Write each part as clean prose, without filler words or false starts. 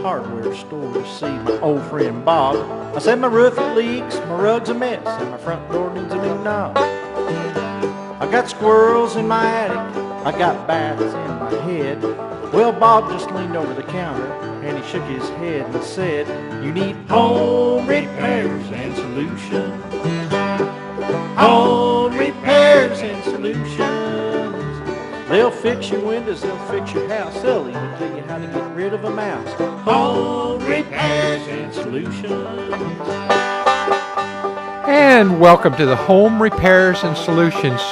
hardware store to see my old friend Bob. I said my roof it leaks, my rug's a mess, and my front door needs a new knob. I got squirrels in my attic, I got bats in my head. Well, Bob just leaned over the counter and he shook his head and said, "You need home repairs and solutions. Home repairs and solutions. They'll fix your windows, they'll fix your house, they'll even tell you how to get rid of a mouse. Home repairs and solutions." And welcome to the Home Repairs and Solutions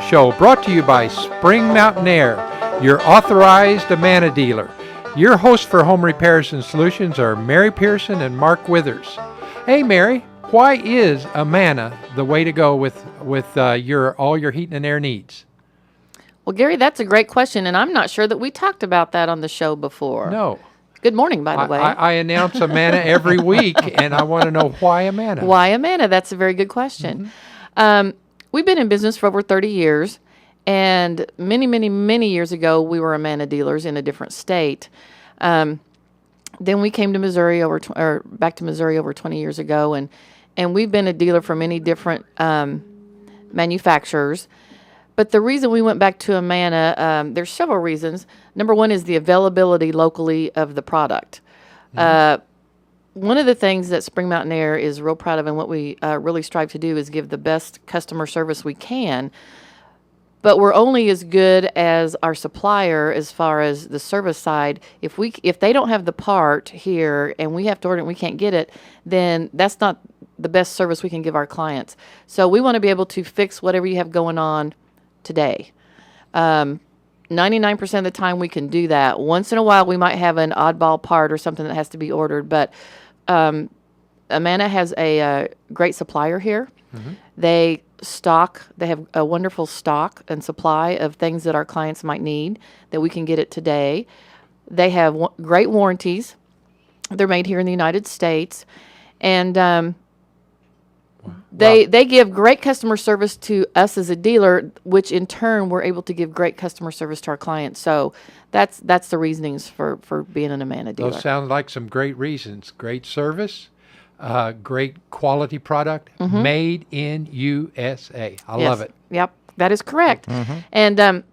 Show, brought to you by Spring Mountain Air, your authorized Amana dealer. Your hosts for Home Repairs and Solutions are Mary Pearson and Mark Withers. Hey, Mary, why is Amana the way to go with all your heating and air needs? Well, Gary, that's a great question, and I'm not sure that we talked about that on the show before. No. Good morning, by the way. I announce Amana every week, and I want to know why Amana. Why Amana? That's a very good question. We've been in business for over 30 years, and many, many, many years ago, we were Amana dealers in a different state. Then we came to Missouri back to Missouri over 20 years ago, and we've been a dealer for many different manufacturers. But the reason we went back to Amana, there's several reasons. Number one is the availability locally of the product. One of the things that Spring Mountain Air is real proud of and what we really strive to do is give the best customer service we can. But we're only as good as our supplier as far as the service side. If they don't have the part here and we have to order it and we can't get it, then that's not the best service we can give our clients. So we want to be able to fix whatever you have going on today. 99% of the time we can do that. Once in a while we might have an oddball part or something that has to be ordered, but Amana has a great supplier here. They have a wonderful stock and supply of things that our clients might need that we can get it today. They have great warranties. They're made here in the United States. And they give great customer service to us as a dealer, which in turn we're able to give great customer service to our clients. So that's the reasonings for being an Amana dealer. Those sound like some great reasons. Great service, great quality product, made in USA. I love it. Yep, that is correct. And a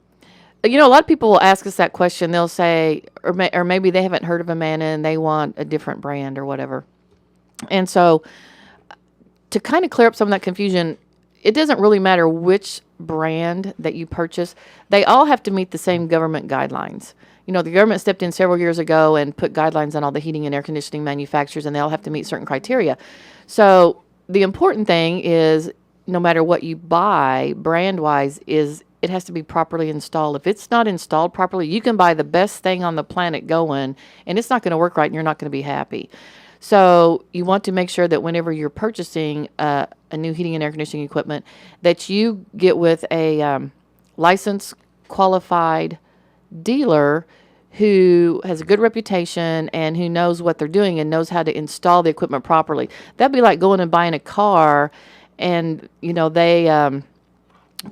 lot of people will ask us that question. They'll say, or maybe they haven't heard of Amana and they want a different brand or whatever. And so, to kind of clear up some of that confusion, it doesn't really matter which brand that you purchase. They all have to meet the same government guidelines. The government stepped in several years ago and put guidelines on all the heating and air conditioning manufacturers, and they all have to meet certain criteria. So the important thing is, no matter what you buy, brand-wise, is it has to be properly installed. If it's not installed properly, you can buy the best thing on the planet going, and it's not going to work right, and you're not going to be happy. So you want to make sure that whenever you're purchasing a new heating and air conditioning equipment, that you get with a licensed, qualified dealer who has a good reputation and who knows what they're doing and knows how to install the equipment properly. That'd be like going and buying a car and, they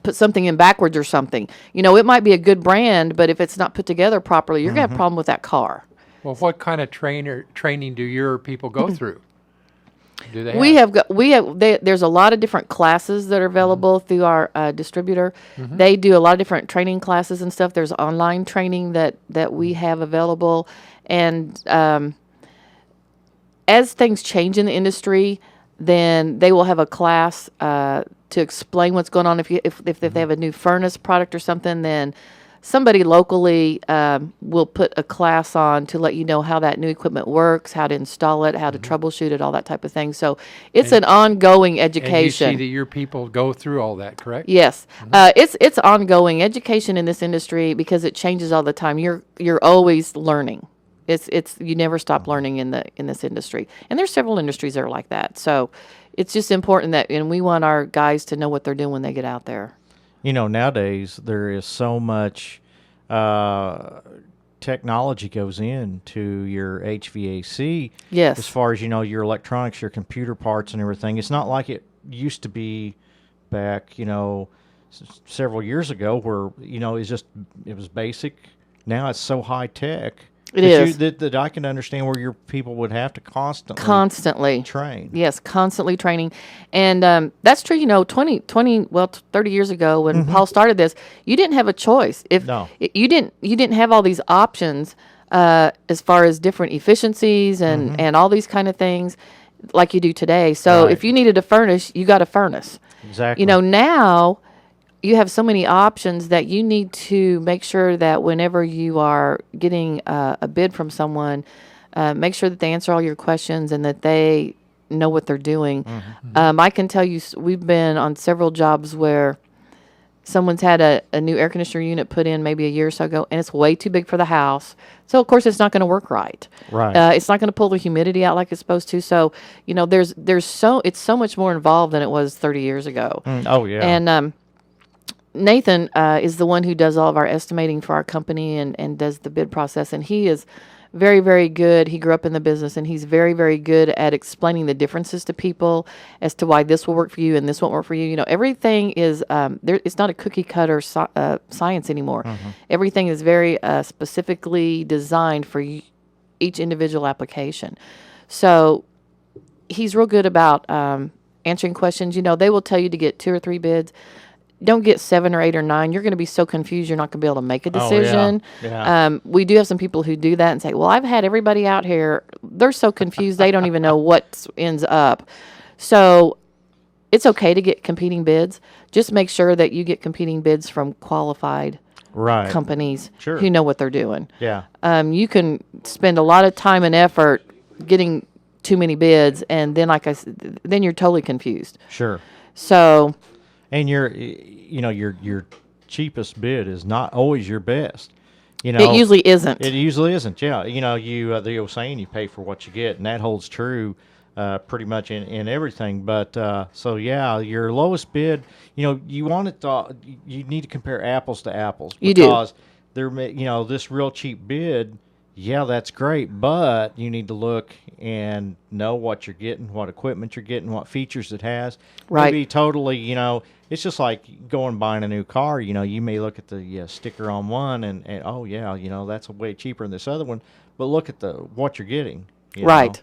put something in backwards or something. It might be a good brand, but if it's not put together properly, you're going to have a problem with that car. Well, what kind of training do your people go through? Do they? There's a lot of different classes that are available through our distributor. They do a lot of different training classes and stuff. There's online training that we have available, and as things change in the industry, then they will have a class to explain what's going on. If they have a new furnace product or something, then somebody locally will put a class on to let you know how that new equipment works, how to install it, how to troubleshoot it, all that type of thing. So it's an ongoing education. And you see that your people go through all that, correct? Yes. It's ongoing education in this industry because it changes all the time. You're always learning. It's you never stop learning in this industry. And there's several industries that are like that. So it's just important and we want our guys to know what they're doing when they get out there. Nowadays there is so much technology goes into your HVAC. Yes. As far as, your electronics, your computer parts and everything. It's not like it used to be back, several years ago where, it was basic. Now it's so high tech. It is. That I can understand where your people would have to Constantly train. Yes, constantly training. And that's true. 30 years ago when Paul started this, you didn't have a choice. No. You didn't have all these options as far as different efficiencies and all these kind of things like you do today. So Right. if you needed a furnace, you got a furnace. Exactly. Now you have so many options that you need to make sure that whenever you are getting a bid from someone, make sure that they answer all your questions and that they know what they're doing. I can tell you, we've been on several jobs where someone's had a new air conditioner unit put in maybe a year or so ago, and it's way too big for the house. So, of course, it's not going to work right. Right. It's not going to pull the humidity out like it's supposed to. So, it's so much more involved than it was 30 years ago. Oh, yeah. And Nathan is the one who does all of our estimating for our company and does the bid process. And he is very, very good. He grew up in the business, and he's very, very good at explaining the differences to people as to why this will work for you and this won't work for you. Everything is it's not a cookie cutter science anymore. Everything is very specifically designed for each individual application. So he's real good about answering questions. They will tell you to get 2 or 3 bids. Don't get 7 or 8 or 9. You're going to be so confused you're not going to be able to make a decision. Oh, yeah. We do have some people who do that and say, well, I've had everybody out here. They're so confused they don't even know what ends up. So it's okay to get competing bids. Just make sure that you get competing bids from qualified Right. companies Sure. who know what they're doing. Yeah. You can spend a lot of time and effort getting too many bids, and then, like I said, then you're totally confused. Sure. So And your cheapest bid is not always your best. it usually isn't. It usually isn't. Yeah. The old saying, you pay for what you get, and that holds true pretty much in everything. But so yeah, your lowest bid, you want it to, you need to compare apples to apples. You do. Because this real cheap bid, yeah, that's great, but you need to look and know what you're getting, what equipment you're getting, what features it has. Right. Maybe totally, it's just like going and buying a new car. You may look at the sticker on one and oh yeah, that's way cheaper than this other one. But look at what you're getting. Right.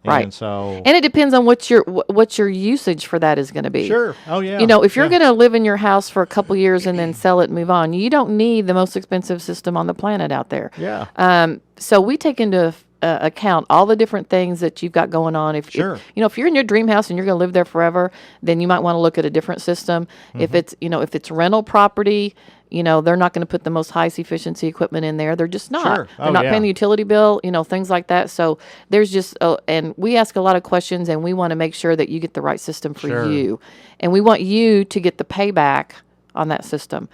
Right. And so. And it depends on what your usage for that is going to be. Sure. Oh yeah. If you're going to live in your house for a couple years and then sell it and move on, you don't need the most expensive system on the planet out there. Yeah. So we take into account all the different things that you've got going on. If you're in your dream house and you're going to live there forever, then you might want to look at a different system. If it's rental property, they're not going to put the most highest efficiency equipment in there. They're just not. Sure. They're not paying the utility bill, things like that. So there's just, and we ask a lot of questions, and we want to make sure that you get the right system for you. And we want you to get the payback on that system.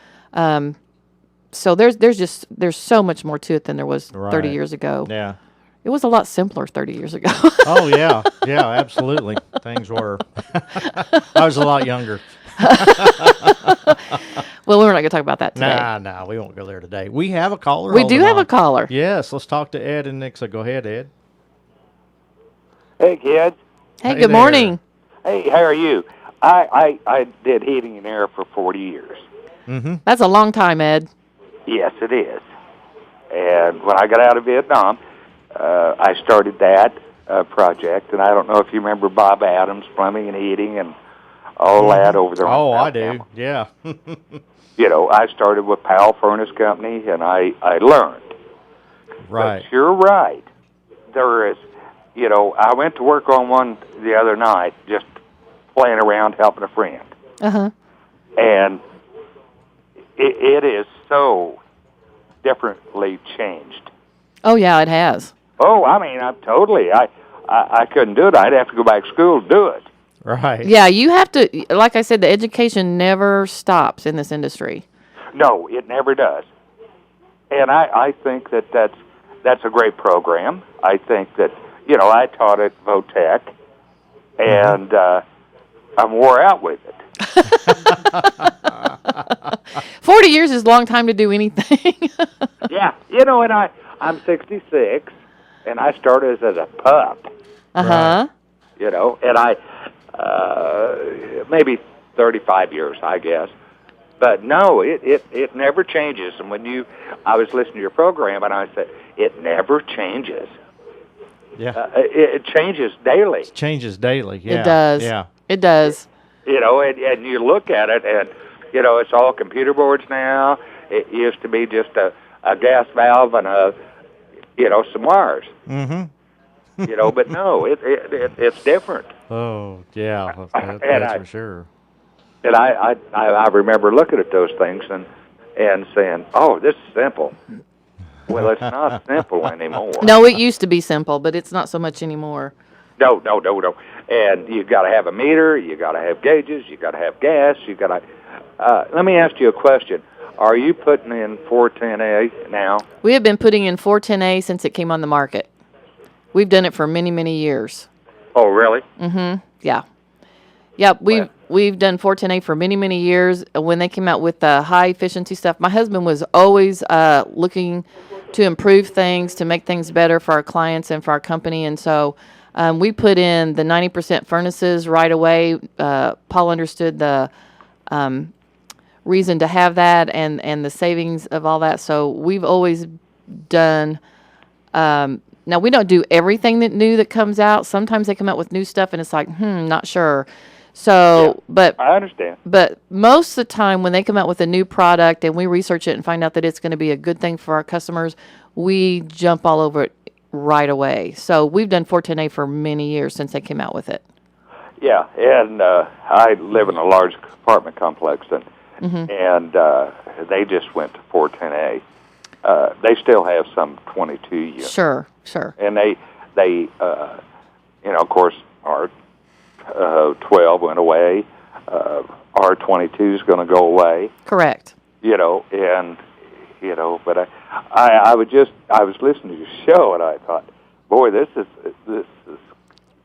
So there's so much more to it than there was 30 years ago. Yeah. It was a lot simpler 30 years ago. Oh yeah. Yeah, absolutely. Things were. I was a lot younger. Well, we're not going to talk about that today. Nah, we won't go there today. We have a caller. We do have a caller. Yes, let's talk to Ed and Nixa. Go ahead, Ed. Hey, kids. Hey, Hey good there. morning. Hey, how are you? I did heating and air for 40 years. That's a long time, Ed. Yes, it is. And when I got out of Vietnam, I started that project. And I don't know if you remember Bob Adams, plumbing and heating and all that over there. Oh, on I do. Alabama. Yeah. I started with Powell Furnace Company, and I learned. Right. But you're right. There is, I went to work on one the other night, just playing around, helping a friend. Uh-huh. And it is so differently changed. Oh, yeah, it has. Oh, I mean, I couldn't do it. I'd have to go back to school to do it. Right. Yeah, you have to, like I said, the education never stops in this industry. No, it never does. And I think that's a great program. I think that, I taught at Votech, and I'm wore out with it. 40 years is a long time to do anything. Yeah, and I'm 66, and I started as a pup, Uh-huh. and I maybe 35 years, I guess. But no, it never changes. And I was listening to your program, and I said, it never changes. Yeah. It changes daily. It changes daily. Yeah. It does. Yeah. It does. And you look at it, and, it's all computer boards now. It used to be just a gas valve and some wires. Mm-hmm. But no, it's different. Oh, yeah. That's for sure. And I remember looking at those things and saying, oh, this is simple. Well, it's not simple anymore. No, it used to be simple, but it's not so much anymore. No. And you got to have a meter. You got to have gauges. You got to have gas. You got to. Let me ask you a question. Are you putting in 410A now? We have been putting in 410A since it came on the market. We've done it for many, many years. Oh, really? Mm-hmm. Yeah. Yeah, we've done 410A for many, many years. When they came out with the high efficiency stuff, my husband was always looking to improve things, to make things better for our clients and for our company. And so we put in the 90% furnaces right away. Paul understood the reason to have that and the savings of all that. So we've always done. Now, we don't do everything that comes out. Sometimes they come out with new stuff, and it's like, not sure. So, Yeah, but I understand. But most of the time when they come out with a new product and we research it and find out that it's going to be a good thing for our customers, we jump all over it right away. So we've done 410A for many years since they came out with it. Yeah, and I live in a large apartment complex, and they just went to 410A. They still have some 22 units. Sure. And they of course, our 12 went away. Our 22 is going to go away. Correct. But I was listening to your show, and I thought, boy, this is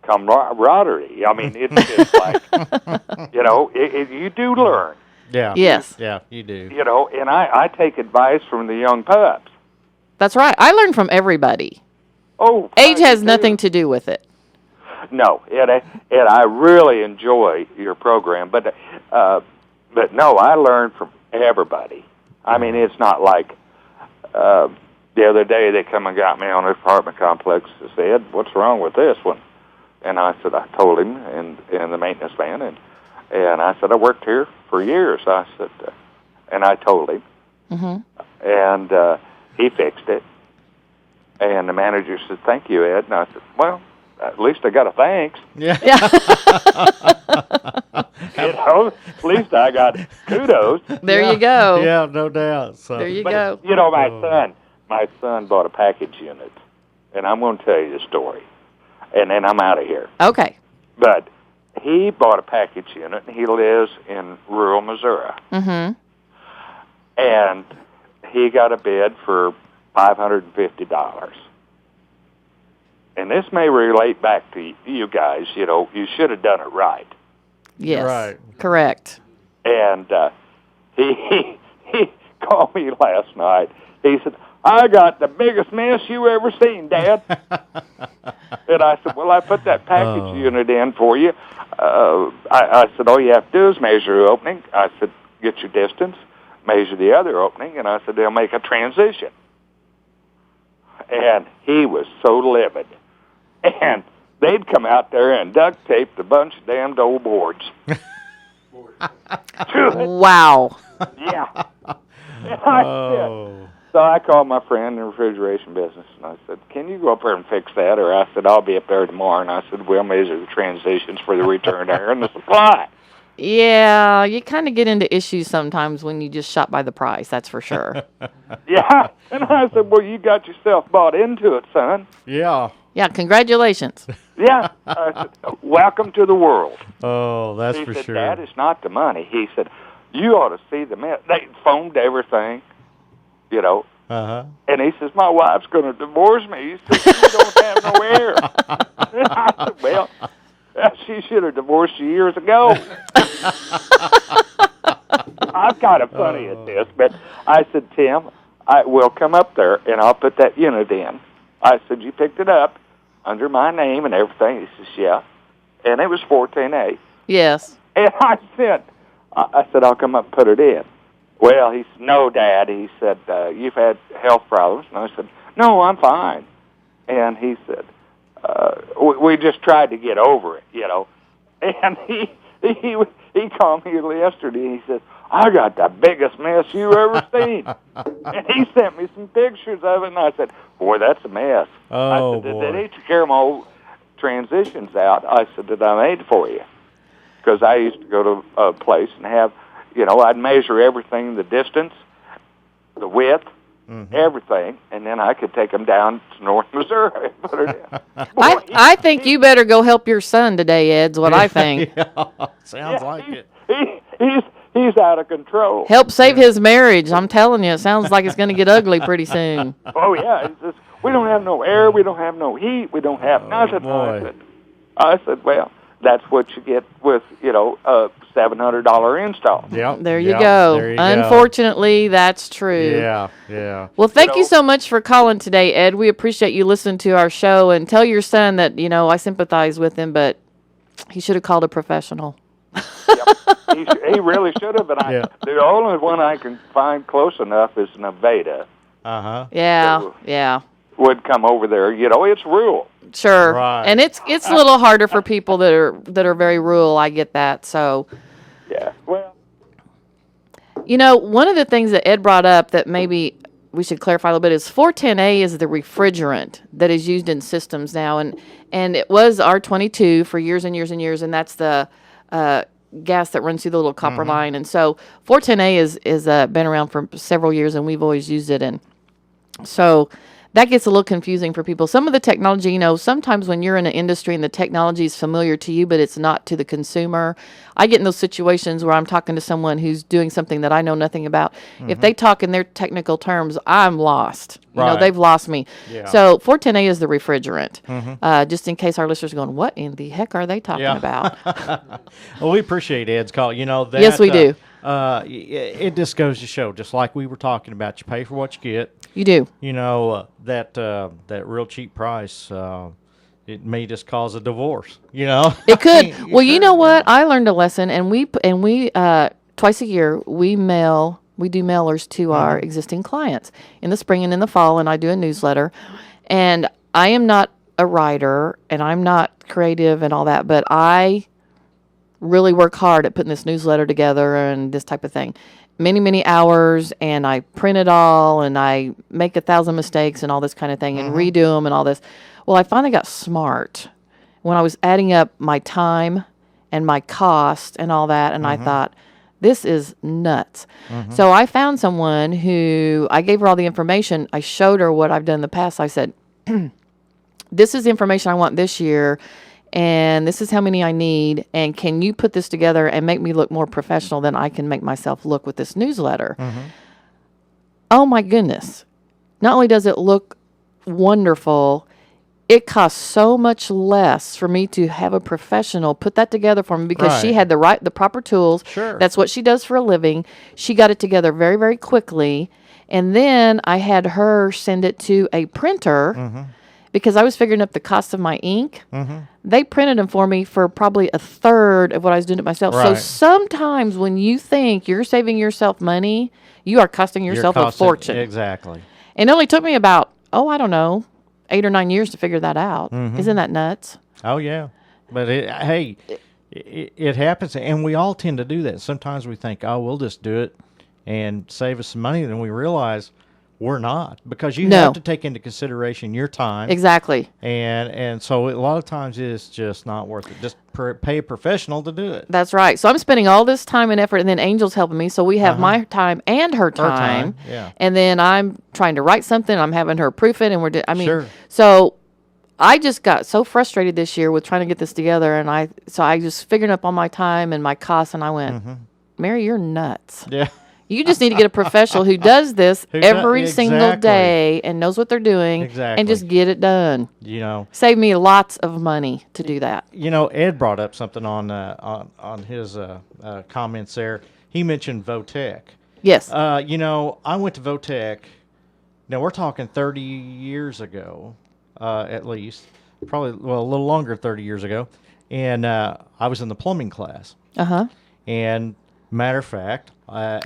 camaraderie. I mean, it's just like, you do learn. Yeah. Yes. Yeah, you do. And I take advice from the young pups. That's right. I learn from everybody. Oh, Age has nothing to do with it. No, and I really enjoy your program, but no, I learn from everybody. I mean, it's not like the other day they come and got me on the apartment complex and said, "What's wrong with this one?" And I said, I told him and the maintenance man, and I said, I worked here for years. I said, and I told him, and he fixed it. And the manager said, "Thank you, Ed." And I said, "Well, at least I got a thanks." Yeah. At least I got kudos. There you go. Yeah, no doubt. So. There you But, go. my son bought a package unit, and I'm going to tell you the story, and then I'm out of here. Okay. But he bought a package unit, and he lives in rural Missouri. And he got a bid for $550. And this may relate back to you guys. You should have done it right. Yes. Right. Correct. And he called me last night. He said, "I got the biggest mess you ever seen, Dad." And I said, "Well, I put that package unit in for you." I said, "All you have to do is measure the opening." I said, "Get your distance, measure the other opening," and I said, "They'll make a transition." And he was so livid. And they'd come out there and duct taped a bunch of damned old boards. Wow. Yeah. And so I called my friend in the refrigeration business, and I said, "Can you go up there and fix that?" Or I said, "I'll be up there tomorrow." And I said, "We'll measure the transitions for the return air and the supply." Yeah, you kind of get into issues sometimes when you just shop by the price, that's for sure. Yeah. And I said, "Well, you got yourself bought into it, son." Yeah. Yeah, congratulations. Yeah. I said, "Welcome to the world." Oh, that's He for said, sure. "Dad, it's not the money." He said, "You ought to see the mess." They foamed everything, Uh-huh. And he says, "My wife's going to divorce me." He says, "You don't have no air." I said, "Well, she should have divorced you years ago." I'm kind of funny at this, but I said, "Tim, I will come up there and I'll put that unit in." I said, "You picked it up under my name and everything?" He says, "Yeah." And it was 410A. Yes. And I said, "I'll come up and put it in." Well, he said, no, Dad. He said, you've had health problems. And I said, no, I'm fine. And he said, we just tried to get over it, you know. And he called me yesterday, and he said, I got the biggest mess you ever seen. And he sent me some pictures of it, and I said, boy, that's a mess. Oh, I said, boy. they took care of my old transitions out. I said, that I made for you. Because I used to go to a place and have, you know, I'd measure everything, the distance, the width, everything, and then I could take them down to North Missouri and put it in. I think you better go help your son today, Ed's what I think. Sounds like it. He's out of control. Help save his marriage. I'm telling you, it sounds like it's going to get ugly pretty soon. Oh, yeah. It's just, we don't have no air. We don't have no heat. We don't have nothing. boy. I said, well, that's what you get with, you know, a $700 install. Yep. There you yep, go. there you go. Unfortunately, that's true. Yeah. Well, thank you know- so much for calling today, Ed. We appreciate you listening to our show, and tell your son that, you know, I sympathize with him, but he should have called a professional. He really should have, but Yeah. the only one I can find close enough is Nevada. Yeah, So- yeah. Would come over there. You know, it's rural. Sure. Right. And it's a little harder for people that are very rural. I get that. So, Yeah. Well, you know, one of the things that Ed brought up that maybe we should clarify a little bit is 410A is the refrigerant that is used in systems now, and it was R22 for years and years and years, and that's the gas that runs through the little copper line. And so 410A is been around for several years, and we've always used it. And so that gets a little confusing for people. Some of the technology, you know, sometimes when you're in an industry and the technology is familiar to you, but it's not to the consumer. I get in those situations where I'm talking to someone who's doing something that I know nothing about. If they talk in their technical terms, I'm lost. You know, Right. they've lost me. Yeah. So 410A is the refrigerant. Just in case our listeners are going, what in the heck are they talking about? Well, we appreciate Ed's call. You know that. Yes, we do. It just goes to show, just like we were talking about, you pay for what you get. You do. You know that real cheap price. It may just cause a divorce. You know. It could. Well, you know what? I learned a lesson, and we twice a year we do mailers to our existing clients in the spring and in the fall, and I do a newsletter. And I am not a writer, and I'm not creative and all that, but I really work hard at putting this newsletter together and this type of thing. Many hours, and I print it all, and I make 1,000 mistakes and all this kind of thing, and redo them and all this. Well, I finally got smart when I was adding up my time and my cost and all that, and I thought, this is nuts. So I found someone who, I gave her all the information. I showed her what I've done in the past. I said, this is the information I want this year, and this is how many I need, and can you put this together and make me look more professional than I can make myself look with this newsletter? Oh my goodness. Not only does it look wonderful, it costs so much less for me to have a professional put that together for me because she Right. had the proper tools. Sure. That's what she does for a living. She got it together very, very quickly. And then I had her send it to a printer because I was figuring up the cost of my ink. They printed them for me for probably a third of what I was doing it myself. So Right. sometimes when you think you're saving yourself money, you are costing You're yourself a costing- fortune. Exactly. And it only took me about, I don't know, 8 or 9 years to figure that out. Isn't that nuts? Oh yeah, but it happens, and we all tend to do that. Sometimes we think, oh, we'll just do it and save us some money, and then we realize we're not, because you No. have to take into consideration your time, Exactly. and so a lot of times it's just not worth it. Just pay a professional to do it. That's right. So I'm spending all this time and effort, and then Angel's helping me. So we have my time and her time. time, yeah. And then I'm trying to write something. I'm having her proof it, and Sure. so I just got so frustrated this year with trying to get this together, and I just figured up all my time and my costs, and I went, Mary, you're nuts. Yeah. You just need to get a professional who does this Who does- every single exactly. day and knows what they're doing, Exactly. and just get it done. You know. Save me lots of money to do that. You know, Ed brought up something on his comments there. He mentioned Votech. Yes. You know, I went to Votech. Now we're talking 30 years ago, at least, probably a little longer, 30 years ago, and I was in the plumbing class, Uh-huh. and Matter of fact,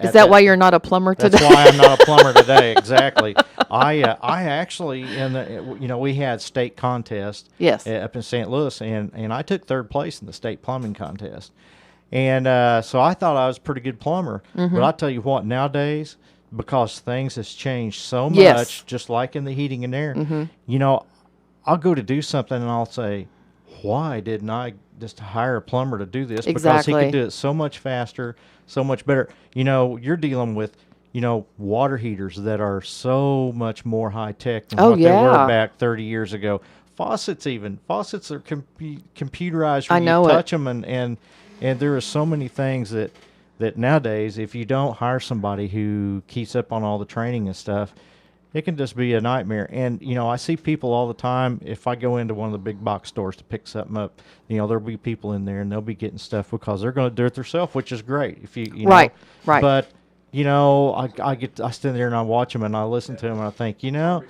Is that why you're not a plumber today? That's why I'm not a plumber today. Exactly. I actually we had state contest. Yes. Up in St. Louis, and I took third place in the state plumbing contest, and so I thought I was a pretty good plumber. Mm-hmm. But I tell you what, nowadays, because things has changed so much, Yes. just like in the heating and air, Mm-hmm. I'll go to do something and I'll say, why didn't I just hire a plumber to do this? Because he Exactly. could do it so much faster, so much better. You're dealing with, water heaters that are so much more high tech than Oh, what they were yeah. back 30 years ago. Faucets are computerized. Where I know you it. touch them, and there are so many things that nowadays, if you don't hire somebody who keeps up on all the training and stuff, it can just be a nightmare. And, I see people all the time. If I go into one of the big box stores to pick something up, there'll be people in there and they'll be getting stuff because they're going to do it themselves, which is great. If you know. Right. But, I stand there and I watch them and I listen to them and I think, they're going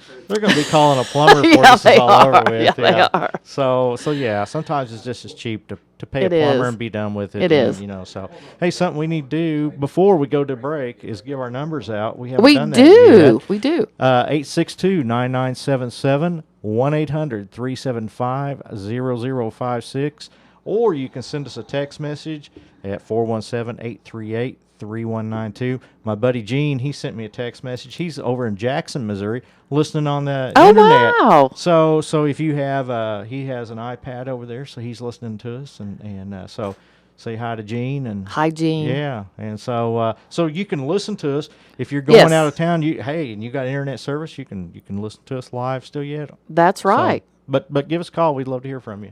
to be calling a plumber before Yeah, this is they all are. over with. Yeah, they are. So yeah, sometimes it's just as cheap to pay It a plumber is. and be done with it. It is. So, hey, something we need to do before we go to break is give our numbers out. We haven't We done that do. yet. We do. 862-9977, 1-800-375-0056, or you can send us a text message at 417-838-3192. My buddy Gene, he sent me a text message. He's over in Jackson, Missouri, listening on the Oh, internet. wow. So if you have, he has an iPad over there, so he's listening to us, and so say hi to Gene and Hygiene. yeah, and so you can listen to us if you're going Yes. out of town. And you got internet service. You can listen to us live still yet. That's right. So, but give us a call. We'd love to hear from you.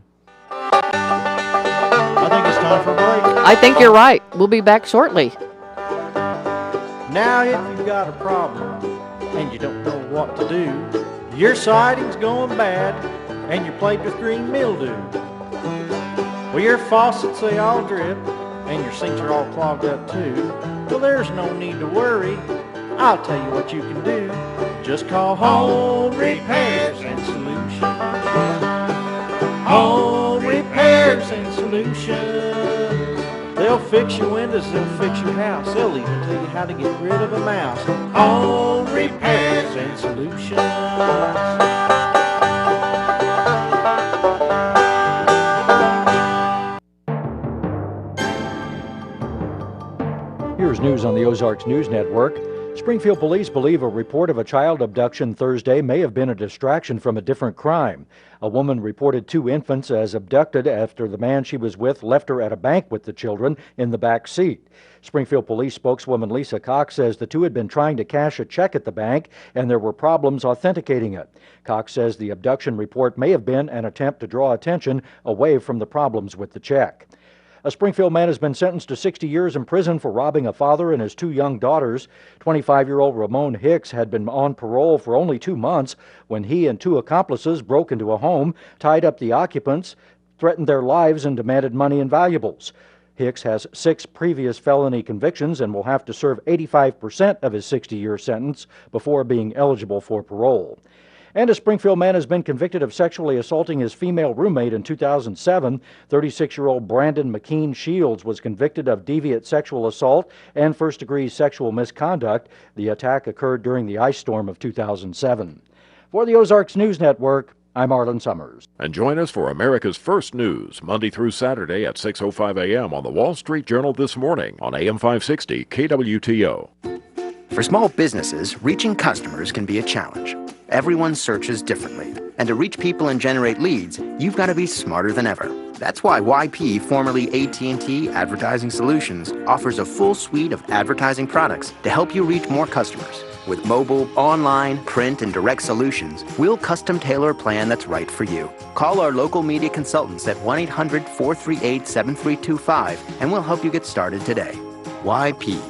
I think it's time for a break. I think you're right. We'll be back shortly. Now if you've got a problem and you don't know what to do, your siding's going bad and you're plagued with green mildew. Well, your faucets, they all drip and your sinks are all clogged up too. Well, there's no need to worry. I'll tell you what you can do. Just call Home Repairs and Solutions. Home Repairs and Solutions. They'll fix your windows, they'll fix your house. They'll even tell you how to get rid of a mouse. Home Repairs and Solutions. Here's news on the Ozarks News Network. Springfield police believe a report of a child abduction Thursday may have been a distraction from a different crime. A woman reported 2 infants as abducted after the man she was with left her at a bank with the children in the back seat. Springfield police spokeswoman Lisa Cox says the 2 had been trying to cash a check at the bank and there were problems authenticating it. Cox says the abduction report may have been an attempt to draw attention away from the problems with the check. A Springfield man has been sentenced to 60 years in prison for robbing a father and his 2 young daughters. 25-year-old Ramon Hicks had been on parole for only 2 months when he and 2 accomplices broke into a home, tied up the occupants, threatened their lives, and demanded money and valuables. Hicks has 6 previous felony convictions and will have to serve 85% of his 60-year sentence before being eligible for parole. And a Springfield man has been convicted of sexually assaulting his female roommate in 2007. 36-year-old Brandon McKean Shields was convicted of deviant sexual assault and first-degree sexual misconduct. The attack occurred during the ice storm of 2007. For the Ozarks News Network, I'm Arlen Summers. And join us for America's First News, Monday through Saturday at 6:05 a.m. on the Wall Street Journal This Morning on AM 560 KWTO. For small businesses, reaching customers can be a challenge. Everyone searches differently. And to reach people and generate leads, you've got to be smarter than ever. That's why YP, formerly AT&T Advertising Solutions, offers a full suite of advertising products to help you reach more customers. With mobile, online, print, and direct solutions, we'll custom tailor a plan that's right for you. Call our local media consultants at 1-800-438-7325 and we'll help you get started today. YP.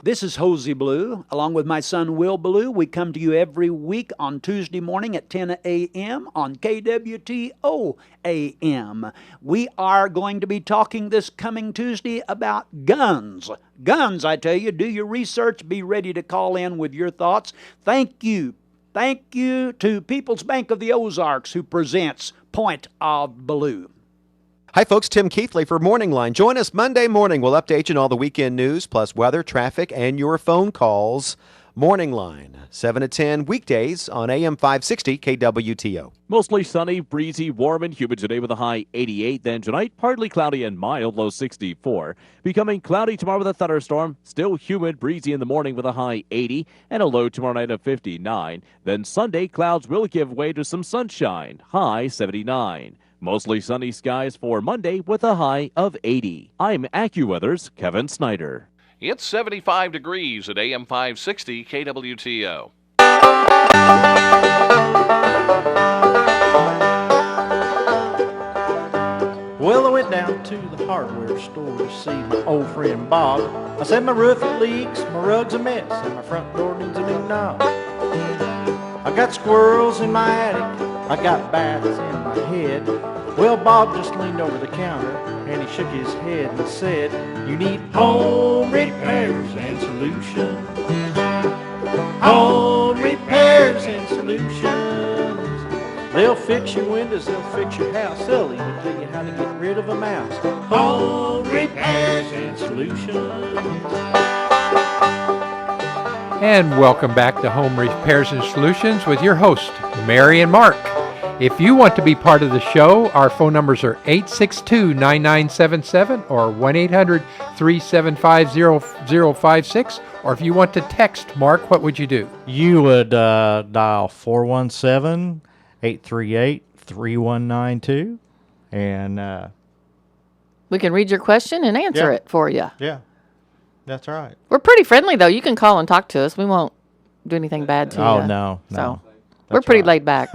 This is Hosey Blue. Along with my son Will Blue, we come to you every week on Tuesday morning at 10 a.m. on KWTO AM. We are going to be talking this coming Tuesday about guns. Guns, I tell you, do your research, be ready to call in with your thoughts. Thank you. Thank you to People's Bank of the Ozarks who presents Point of Blue. Hi, folks. Tim Keithley for Morning Line. Join us Monday morning. We'll update you on all the weekend news, plus weather, traffic, and your phone calls. Morning Line, 7 to 10 weekdays on AM 560 KWTO. Mostly sunny, breezy, warm, and humid today with a high 88. Then tonight, partly cloudy and mild, low 64. Becoming cloudy tomorrow with a thunderstorm. Still humid, breezy in the morning with a high 80 and a low tomorrow night of 59. Then Sunday, clouds will give way to some sunshine, high 79. Mostly sunny skies for Monday with a high of 80. I'm AccuWeather's Kevin Snyder. It's 75 degrees at AM 560 KWTO. Well, I went down to the hardware store to see my old friend Bob. I said my roof it leaks, my rug's a mess, and my front door needs a new knob. I got squirrels in my attic, I got bats in my head. Well, Bob just leaned over the counter and he shook his head and said, "You need home repairs and solutions. Home repairs and solutions. They'll fix your windows, they'll fix your house, they'll even tell you how to get rid of a mouse. Home repairs and solutions." And welcome back to Home Repairs and Solutions with your host, Mary and Mark. If you want to be part of the show, our phone numbers are 862-9977 or 1-800-375-0056. Or if you want to text, Mark, what would you do? You would dial 417-838-3192. And We can read your question and answer it for you. yeah, that's right. We're pretty friendly, though. You can call and talk to us. We won't do anything bad to you. Oh, no. So we're pretty laid back.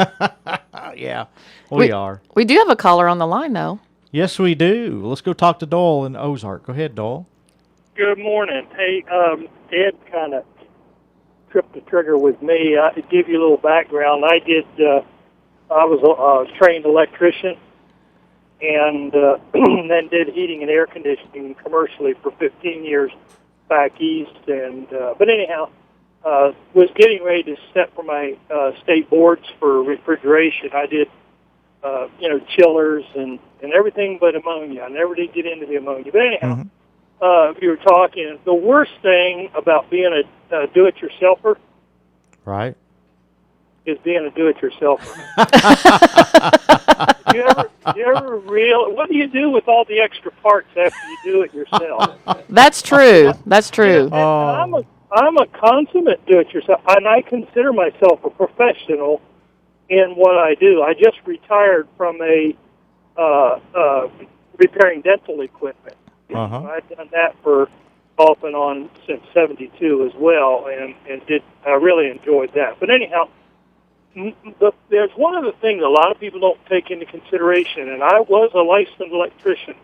Yeah, we are. We do have a caller on the line, though. Yes, we do. Let's go talk to Doyle in Ozark. Go ahead, Doyle. Good morning. Hey, Ed kind of tripped the trigger with me. To give you a little background, I was a trained electrician and then did heating and air conditioning commercially for 15 years back east. And but anyhow, was getting ready to set for my state boards for refrigeration. I did, chillers and everything but ammonia. I never did get into the ammonia. But anyhow, you were talking, the worst thing about being a do-it-yourselfer, right, is being a do-it-yourselfer. you ever what do you do with all the extra parts after you do it yourself? That's true. That's true. I'm a consummate do-it-yourself, and I consider myself a professional in what I do. I just retired from repairing dental equipment. I've done that for off and on since '72 as well, and I really enjoyed that. But anyhow, there's one other thing that a lot of people don't take into consideration, and I was a licensed electrician,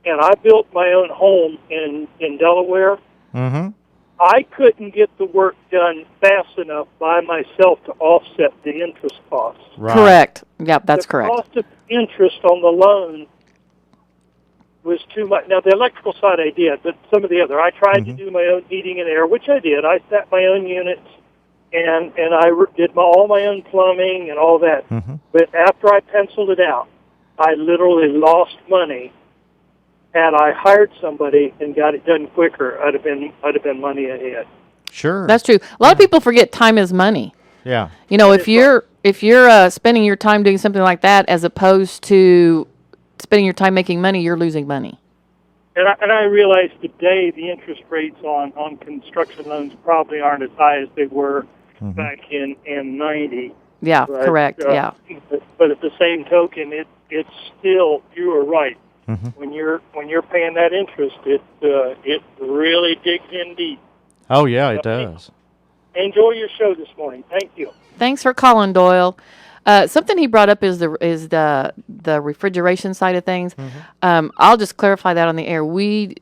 and I built my own home in Delaware. Mm-hmm. I couldn't get the work done fast enough by myself to offset the interest costs. Right. Correct. Yep, that's correct. The cost of interest on the loan was too much. Now, the electrical side I did, but some of the other. I tried to do my own heating and air, which I did. I set my own units, and I did all my own plumbing and all that. But after I penciled it out, I literally lost money. Had I hired somebody and got it done quicker, I'd have been money ahead. Sure. That's true. A lot of people forget time is money. Yeah. You know, if you're spending your time doing something like that as opposed to spending your time making money, you're losing money. And I realize today the interest rates on construction loans probably aren't as high as they were back in '90. Yeah, but, correct. Yeah. But at the same token, it's still, you are right. When you're paying that interest, it really digs in deep. Oh yeah, it does. Enjoy your show this morning. Thank you. Thanks for calling, Doyle. Something he brought up is the refrigeration side of things. I'll just clarify that on the air.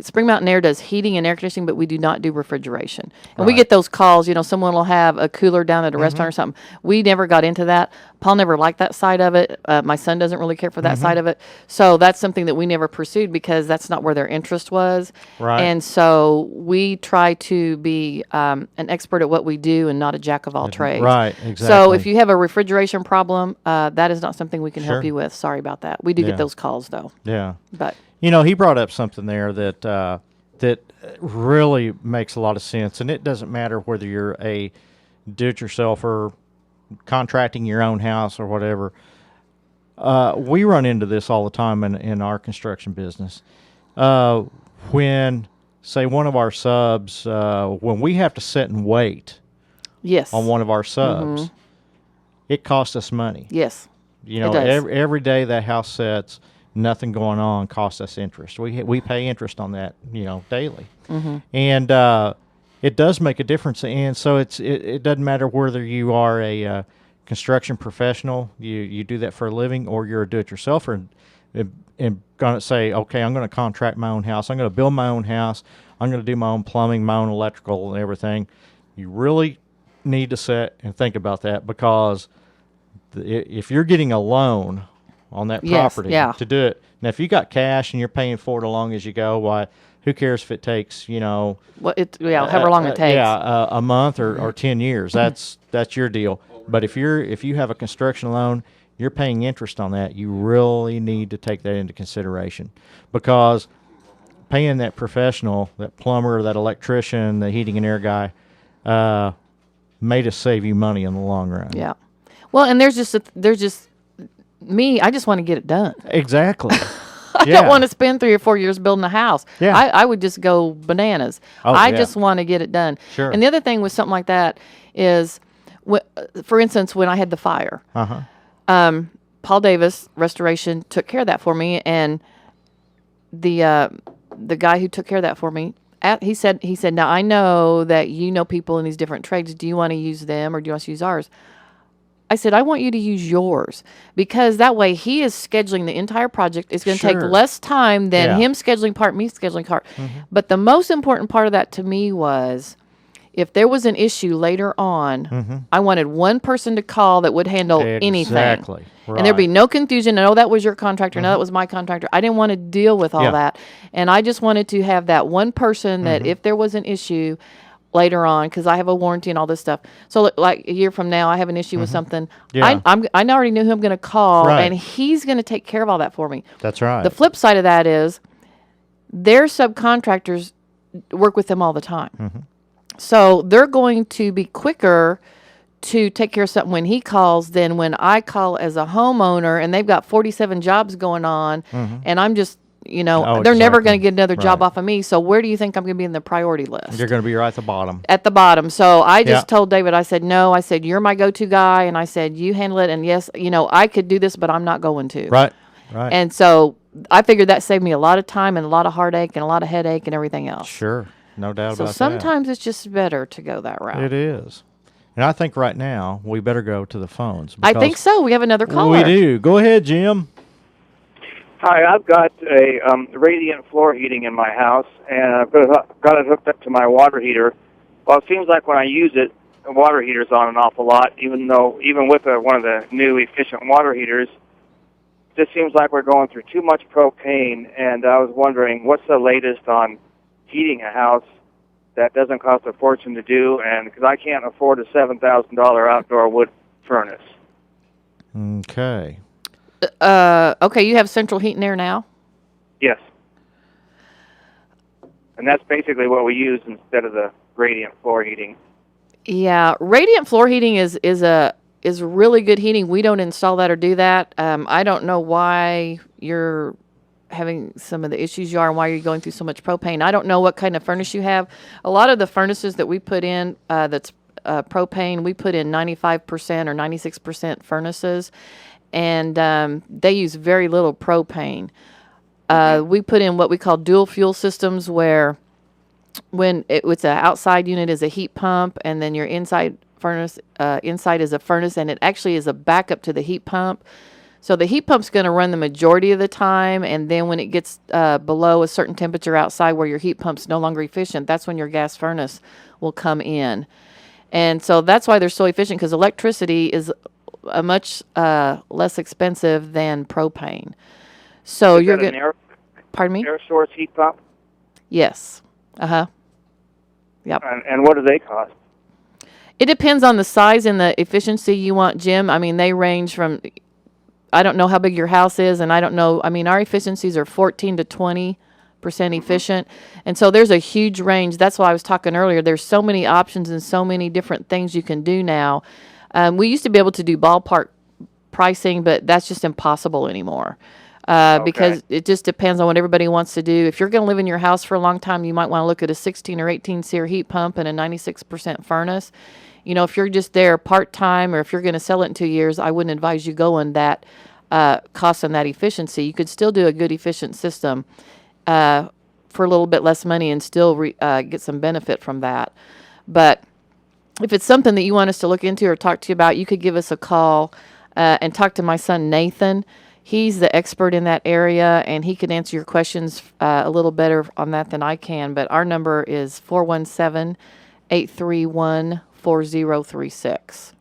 Spring Mountain Air does heating and air conditioning, but we do not do refrigeration. And we get those calls. You know, someone will have a cooler down at a restaurant or something. We never got into that, Paul never liked that side of it. My son doesn't really care for that side of it. So that's something that we never pursued because that's not where their interest was. Right. And so we try to be an expert at what we do and not a jack of all trades. Right, exactly. So if you have a refrigeration problem, that is not something we can help Sure. you with. Sorry about that. We do Yeah. get those calls, though. Yeah. But You know, he brought up something there that really makes a lot of sense, and it doesn't matter whether you're a do-it-yourselfer, contracting your own house or whatever. We run into this all the time in our construction business. When, say, one of our subs, when we have to sit and wait yes. on one of our subs, it costs us money. Yes. You know, It does. every day that house sets, nothing going on costs us interest. We pay interest on that, you know, daily, and it does make a difference. And so it doesn't matter whether you are a construction professional, you do that for a living, or you're a do-it-yourselfer, and going to say, okay, I'm going to contract my own house, I'm going to build my own house, I'm going to do my own plumbing, my own electrical, and everything. You really need to sit and think about that, because if you're getting a loan on that Yes, property yeah. to do it. Now, if you got cash and you're paying for it along as you go, why? Who cares if it takes, you know? Well, however long it takes. Yeah, a month or 10 years. That's your deal. But if you have a construction loan, you're paying interest on that. You really need to take that into consideration, because paying that professional, that plumber, that electrician, the heating and air guy, may just save you money in the long run. Yeah. Well, and there's just me. I just want to get it done. Exactly. I don't want to spend 3 or 4 years building a house. Yeah. I would just go bananas. Oh, I yeah. just want to get it done. Sure. And the other thing with something like that is, for instance, when I had the fire, Paul Davis Restoration took care of that for me, and the guy who took care of that for me, he said, now I know that you know people in these different trades. Do you want to use them or do you want to use ours? I said, I want you to use yours, because that way he is scheduling the entire project. It's going to take Sure. less time than Yeah. him scheduling part, me scheduling part. But the most important part of that to me was, if there was an issue later on, I wanted one person to call that would handle anything. Exactly. And there'd be Right. no confusion. No, that was your contractor. No, that was my contractor. I didn't want to deal with all Yeah. that. And I just wanted to have that one person that if there was an issue later on, because I have a warranty and all this stuff. So like a year from now, I have an issue with something. Yeah. I already knew who I'm going to call, Right. and he's going to take care of all that for me. That's right. The flip side of that is their subcontractors work with them all the time. So they're going to be quicker to take care of something when he calls than when I call as a homeowner and they've got 47 jobs going on and I'm just, they're never going to get another job Right. off of me. So where do you think I'm going to be in the priority list? You're going to be right at the bottom. At the bottom. So I just Yeah. told David, I said, no, I said, you're my go-to guy. And I said, you handle it. And yes, I could do this, but I'm not going to. Right. Right. And so I figured that saved me a lot of time and a lot of heartache and a lot of headache and everything else. Sure. No doubt So about sometimes it's just better to go that route. that. It is. And I think right now we better go to the phones. I think because so. We have another caller. We do. Go ahead, Jim. Hi, I've got a radiant floor heating in my house, and I've got it hooked up to my water heater. Well, it seems like when I use it, the water heater's on an awful lot, even with one of the new efficient water heaters. It just seems like we're going through too much propane, and I was wondering, what's the latest on heating a house that doesn't cost a fortune to do, and because I can't afford a $7,000 outdoor wood furnace. Okay. Okay, you have central heat and air now? Yes. And that's basically what we use instead of the radiant floor heating. Yeah, radiant floor heating is really good heating. We don't install that or do that. I don't know why you're having some of the issues you are and why you're going through so much propane. I don't know what kind of furnace you have. A lot of the furnaces that we put in that's propane, we put in 95% or 96% furnaces, and they use very little propane. We put in what we call dual fuel systems, where when it's an outside unit is a heat pump, and then your inside furnace inside is a furnace, and it actually is a backup to the heat pump. So the heat pump's going to run the majority of the time, and then when it gets below a certain temperature outside where your heat pump's no longer efficient, that's when your gas furnace will come in. And so that's why they're so efficient, because electricity is much less expensive than propane. So Is you're that an going. Pardon me? air source heat pump? Yes. Yep. And what do they cost? It depends on the size and the efficiency you want, Jim. I mean, they range from, I don't know how big your house is, and I don't know, I mean, our efficiencies are 14 to 20% efficient. And so there's a huge range. That's why I was talking earlier. There's so many options and so many different things you can do now. We used to be able to do ballpark pricing, but that's just impossible anymore. Because it just depends on what everybody wants to do. If you're going to live in your house for a long time, you might want to look at a 16 or 18 SEER heat pump and a 96% furnace. You know, if you're just there part-time or if you're going to sell it in 2 years, I wouldn't advise you going that cost and that efficiency. You could still do a good efficient system for a little bit less money and still get some benefit from that. But if it's something that you want us to look into or talk to you about, you could give us a call and talk to my son, Nathan. He's the expert in that area, and he can answer your questions a little better on that than I can. But our number is 417-831-4036.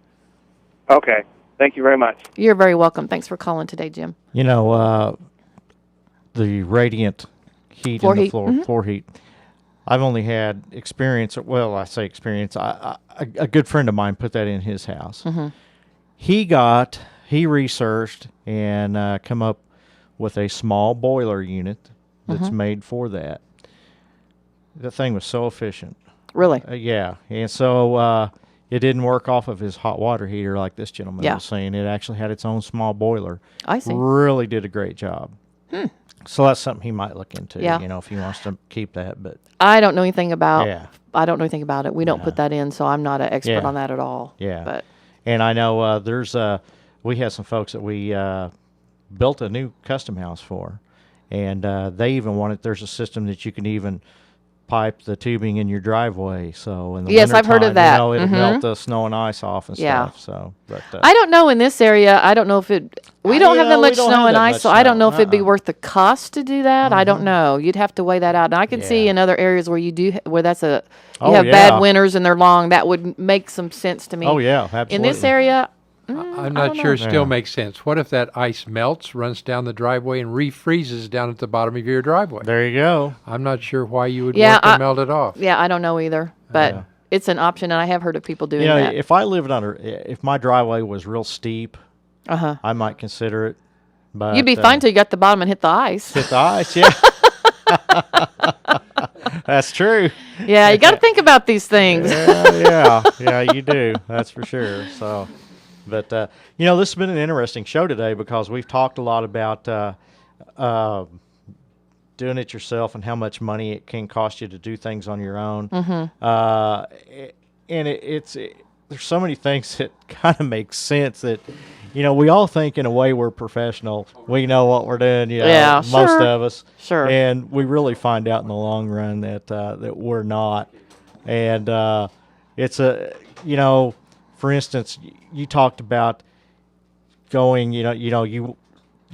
Okay. Thank you very much. You're very welcome. Thanks for calling today, Jim. You know, the radiant heat Floor in the heat. floor, Mhm. floor heat. I've only had experience. Well, I say experience. A good friend of mine put that in his house. Mhm. He researched and come up with a small boiler unit that's made for that. The thing was so efficient. Really? Yeah. And so it didn't work off of his hot water heater like this gentleman Yeah. was saying. It actually had its own small boiler. I see. Really did a great job. So that's something he might look into, Yeah. you know, if he wants to keep that. But I don't know anything about. Yeah. I don't know anything about it. We don't put that in, so I'm not an expert Yeah. on that at all. yeah. But And I know we had some folks that we built a new custom house for, and they even wanted. There's a system that you can even pipe the tubing in your driveway. So in the Yes, I've heard of wintertime, that. You know, it'll Mhm. melt the snow and ice off and Yeah. stuff. So, but I don't know in this area. I don't know if it. We don't have that much snow and ice, so I don't know if it'd be worth the cost to do that. I don't know. You'd have to weigh that out. And I can see in other areas where you do where that's a you have bad winters and they're long. That would make some sense to me. Oh, yeah, absolutely. In this area, I'm not sure it still makes sense. What if that ice melts, runs down the driveway, and refreezes down at the bottom of your driveway? There you go. I'm not sure why you would want to melt it off. Yeah, I don't know either, but it's an option, and I have heard of people doing You know, that. if I lived if my driveway was real steep, I might consider it. But You'd be fine till you got to the bottom and hit the ice. Hit the ice, yeah. That's true. Yeah, you got to think about these things. Yeah, you do. That's for sure. So, but you know, this has been an interesting show today because we've talked a lot about doing it yourself and how much money it can cost you to do things on your own. And it's there's so many things that kind of make sense that. You know, we all think in a way we're professional. We know what we're doing, you know, most of us. Sure. And we really find out in the long run that that we're not. And it's you know, for instance, you talked about going, you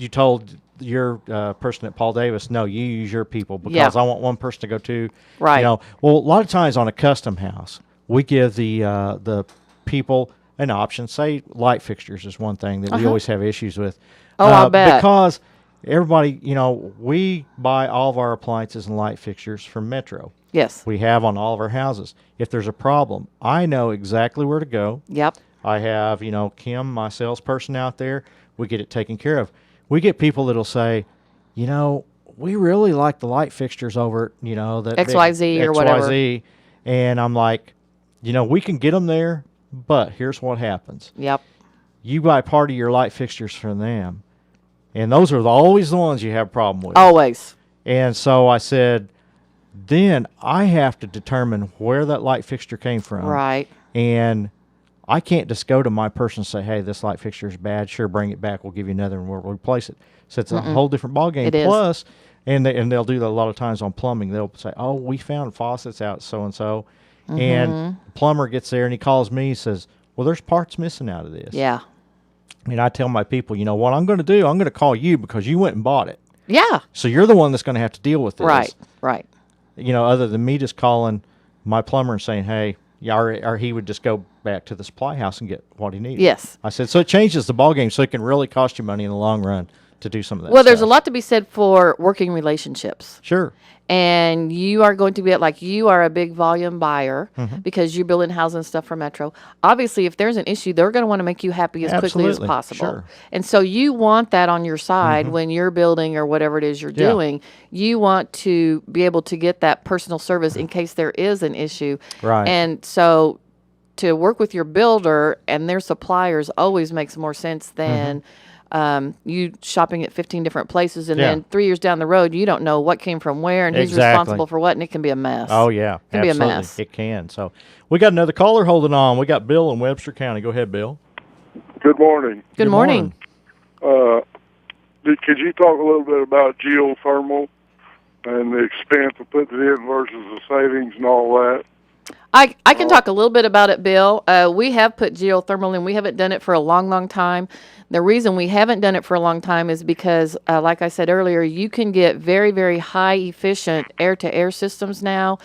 told your person at Paul Davis, no, you use your people because I want one person to go to. Right. You know, well, a lot of times on a custom house, we give the people an option. Say light fixtures is one thing that we always have issues with. Oh, I'll bet. Because everybody, you know, we buy all of our appliances and light fixtures from Metro. Yes. We have on all of our houses. If there's a problem, I know exactly where to go. Yep. I have, you know, Kim, my salesperson out there. We get it taken care of. We get people that'll say, you know, we really like the light fixtures over, you know, that XYZ or whatever. XYZ. And I'm like, you know, we can get them there. But here's what happens. Yep. You buy part of your light fixtures from them, and those are always the ones you have a problem with. Always. And so I said, then I have to determine where that light fixture came from. Right. And I can't just go to my person and say, hey, this light fixture is bad. Sure, bring it back. We'll give you another and we'll replace it. So it's a whole different ballgame. It is. Plus, and they'll do that a lot of times on plumbing. They'll say, oh, we found faucets out so-and-so. And the plumber gets there and he calls me. He says, well, there's parts missing out of this. Yeah. And I tell my people, you know what I'm going to do? I'm going to call you because you went and bought it. Yeah. So you're the one that's going to have to deal with this. Right. Right. You know, other than me just calling my plumber and saying, hey, Yeah, or he would just go back to the supply house and get what he needed. Yes. I said, so it changes the ball game, so it can really cost you money in the long run to do some of that Well, there's a stuff. lot to be said for working relationships. Sure. And you are going to be you are a big volume buyer Mhm. because you're building housing stuff for Metro. Obviously, if there's an issue, they're going to want to make you happy as quickly as Absolutely. possible. Sure. And so you want that on your side Mhm. when you're building or whatever it is you're Yeah. doing. You want to be able to get that personal service in case there is an issue. Right. And so to work with your builder and their suppliers always makes more sense than you shopping at 15 different places, and Yeah. then 3 years down the road, you don't know what came from where and who's Exactly. responsible for what, and it can be a mess. Oh, yeah. It can be a absolutely. mess. It can. So we got another caller holding on. We got Bill in Webster County. Go ahead, Bill. Good morning. Good morning. Could you talk a little bit about geothermal and the expense of putting it in versus the savings and all that? I can talk a little bit about it, Bill. We have put geothermal in. We haven't done it for a long, long time. The reason we haven't done it for a long time is because, like I said earlier, you can get very, very high efficient air-to-air systems now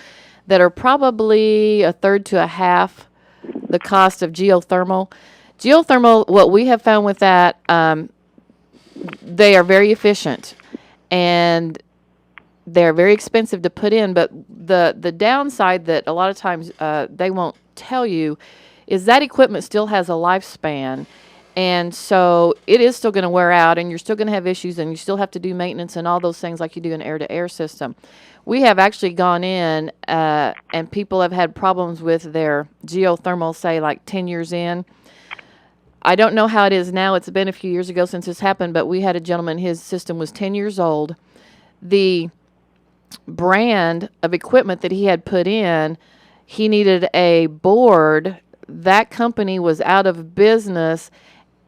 that are probably a third to a half the cost of geothermal. Geothermal, what we have found with that, they are very efficient and they're very expensive to put in, but the downside that a lot of times they won't tell you is that equipment still has a lifespan, and so it is still going to wear out, and you're still going to have issues, and you still have to do maintenance and all those things like you do an air-to-air system. We have actually gone in, and people have had problems with their geothermal, say, like 10 years in. I don't know how it is now. It's been a few years ago since this happened, but we had a gentleman, his system was 10 years old. The brand of equipment that he had put in, he needed a board. That company was out of business,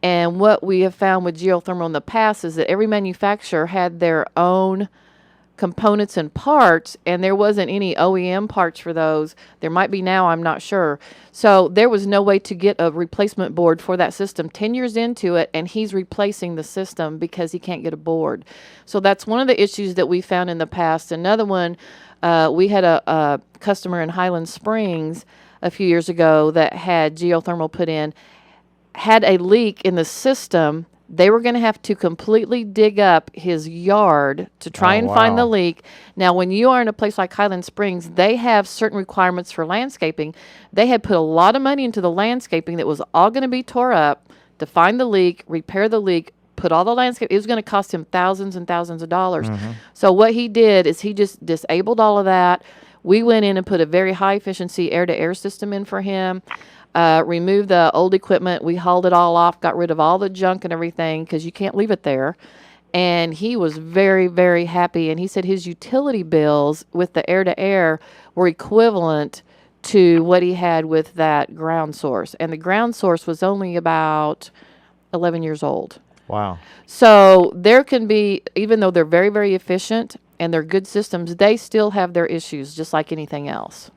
and what we have found with geothermal in the past is that every manufacturer had their own components and parts, and there wasn't any OEM parts for those. There might be now, I'm not sure. So there was no way to get a replacement board for that system. 10 years into it, and he's replacing the system because he can't get a board. So that's one of the issues that we found in the past. Another one, we had a customer in Highland Springs a few years ago that had geothermal put in, had a leak in the system. They were going to have to completely dig up his yard to try and find the leak. Now, when you are in a place like Highland Springs, they have certain requirements for landscaping. They had put a lot of money into the landscaping that was all going to be tore up to find the leak, repair the leak, put all the landscape. It was going to cost him thousands and thousands of dollars. So what he did is he just disabled all of that. We went in and put a very high efficiency air-to-air system in for him. Removed the old equipment. We hauled it all off, got rid of all the junk and everything because you can't leave it there. And he was very, very happy. And he said his utility bills with the air-to-air were equivalent to what he had with that ground source. And the ground source was only about 11 years old. Wow. So there can be, even though they're very, very efficient and they're good systems, they still have their issues just like anything else.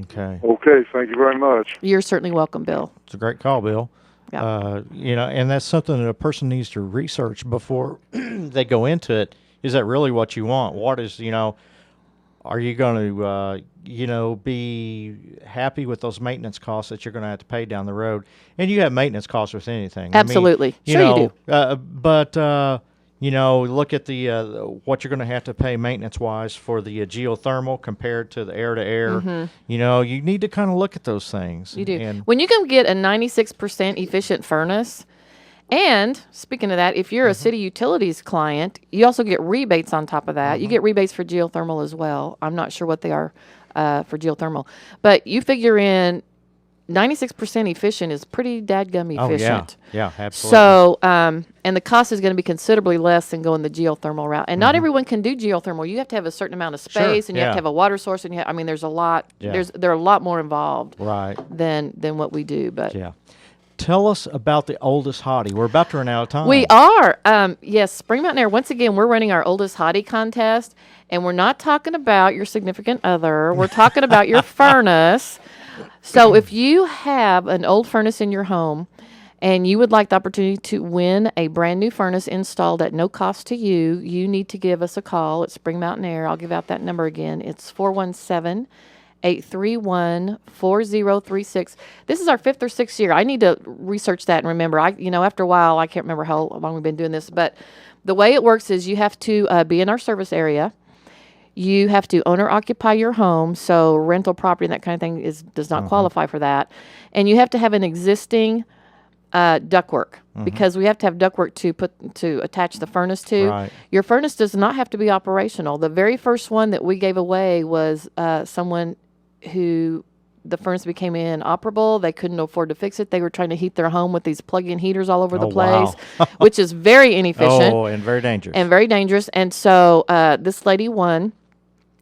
Okay. Okay, thank you very much. You're certainly welcome, Bill. It's a great call, Bill. Yeah. And that's something that a person needs to research before they go into it. Is that really what you want? What is, are you going to, be happy with those maintenance costs that you're going to have to pay down the road? And you have maintenance costs with anything. Absolutely. You look at the what you're going to have to pay maintenance-wise for the geothermal compared to the air-to-air. You need to kind of look at those things. You do. And When you can get a 96% efficient furnace, and speaking of that, if you're a city utilities client, you also get rebates on top of that. You get rebates for geothermal as well. I'm not sure what they are for geothermal. But you figure in 96% efficient is pretty dadgum efficient. Oh, yeah, absolutely. So, and the cost is going to be considerably less than going the geothermal route. And not everyone can do geothermal. You have to have a certain amount of space, and you have to have a water source, and there's a lot. Yeah. There are a lot more involved, right, than what we do. But yeah. Tell us about the oldest hottie. We're about to run out of time. We are. Yes, Spring Mountain Air, once again, we're running our oldest hottie contest, and we're not talking about your significant other. We're talking about your furnace. So if you have an old furnace in your home and you would like the opportunity to win a brand new furnace installed at no cost to you, you need to give us a call at Spring Mountain Air. I'll give out that number again. It's 417 831-4036. This is our 5th or 6th year. I need to research that and remember. After a while, I can't remember how long we've been doing this. But the way it works is you have to be in our service area. You have to own or occupy your home, so rental property and that kind of thing does not qualify for that. And you have to have an existing ductwork because we have to have ductwork to attach the furnace to. Right. Your furnace does not have to be operational. The very first one that we gave away was someone who the furnace became inoperable. They couldn't afford to fix it. They were trying to heat their home with these plug-in heaters all over the place, which is very inefficient. Oh, and very dangerous. And so this lady won,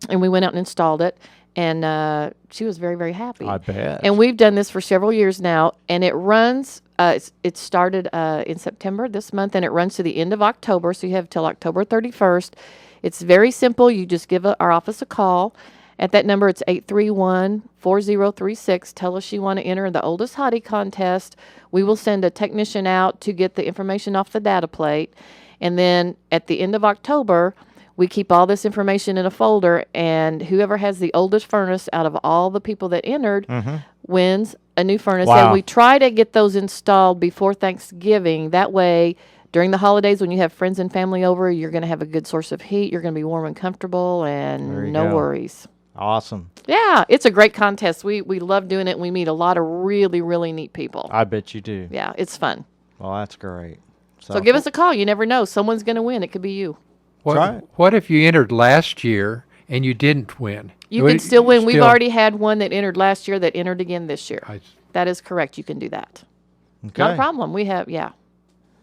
and we went out and installed it. And she was very, very happy. I bet. And we've done this for several years now, and it runs. It started in September this month, and it runs to the end of October. So you have till October 31st. It's very simple. You just give our office a call. At that number, it's 831-4036. Tell us you want to enter the Oldest Hottie contest. We will send a technician out to get the information off the data plate. And then at the end of October, we keep all this information in a folder, and whoever has the oldest furnace out of all the people that entered wins a new furnace. Wow. And we try to get those installed before Thanksgiving. That way, during the holidays when you have friends and family over, you're going to have a good source of heat. You're going to be warm and comfortable, and no worries. Awesome. Yeah, it's a great contest. We love doing it, and we meet a lot of really, really neat people. I bet you do. Yeah, it's fun. Well, that's great. So give us a call. You never know. Someone's going to win. It could be you. What if you entered last year and you didn't win? You can still win. We've already had one that entered last year that entered again this year. That is correct. You can do that. Okay. Not a problem. We have,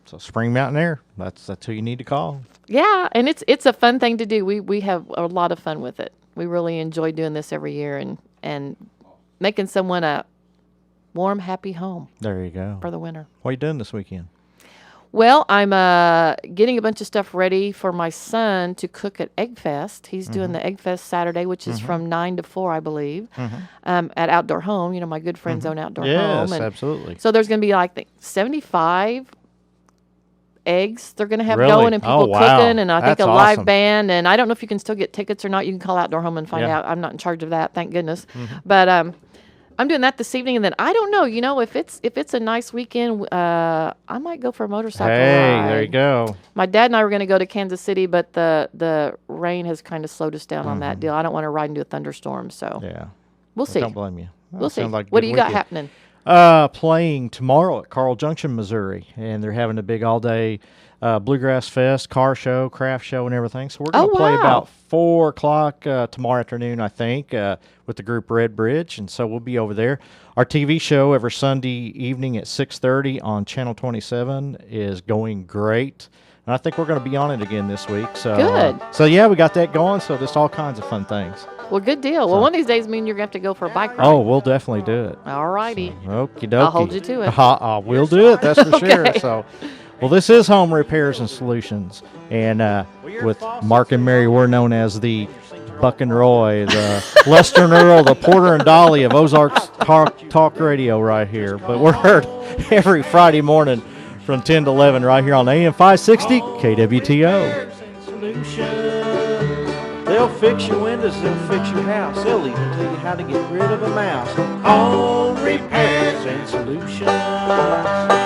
So Spring Mountain Air, that's who you need to call. Yeah, and it's a fun thing to do. We have a lot of fun with it. We really enjoy doing this every year and making someone a warm, happy home. There you go. For the winter. What are you doing this weekend? Well, I'm getting a bunch of stuff ready for my son to cook at Egg Fest. He's doing the Egg Fest Saturday, which is from 9 to 4, I believe, at Outdoor Home. My good friends own Outdoor Home. Yes, absolutely. So there's going to be 75 eggs they're going to have Really? going and people cooking, and I think That's a live awesome. band. And I don't know if you can still get tickets or not. You can call Outdoor Home and find out. I'm not in charge of that, thank goodness. But I'm doing that this evening, and then I don't know. If it's a nice weekend, I might go for a motorcycle ride. There you go. My dad and I were going to go to Kansas City, but the rain has kind of slowed us down on that deal. I don't want to ride into a thunderstorm, so we'll see. Don't blame you. We'll see. Like What do you got happening? Playing tomorrow at Carl Junction, Missouri, and they're having a big all-day bluegrass fest, car show, craft show, and everything. So we're going to play about 4 o'clock tomorrow afternoon, I think, with the group Red Bridge, and so we'll be over there. Our TV show every Sunday evening at 6:30 on Channel 27 is going great, and I think we're going to be on it again this week. So Good. So yeah, we got that going. So just all kinds of fun things. Well, good deal. Well, one of these days, you're going to have to go for a bike ride. Oh, we'll definitely do it. All righty. Okie dokie. I'll hold you to it. We'll do it. That's for sure. Okay. So, well, this is Home Repairs and Solutions, and with Mark and Mary, we're known as the Buck and Roy, the Lester and Earl, the Porter and Dolly of Ozarks Talk Radio right here. But we're heard every Friday morning from 10 to 11 right here on AM 560 KWTO. They'll fix your windows, they'll fix your house, they'll even tell you how to get rid of a mouse. Home Repairs and Solutions.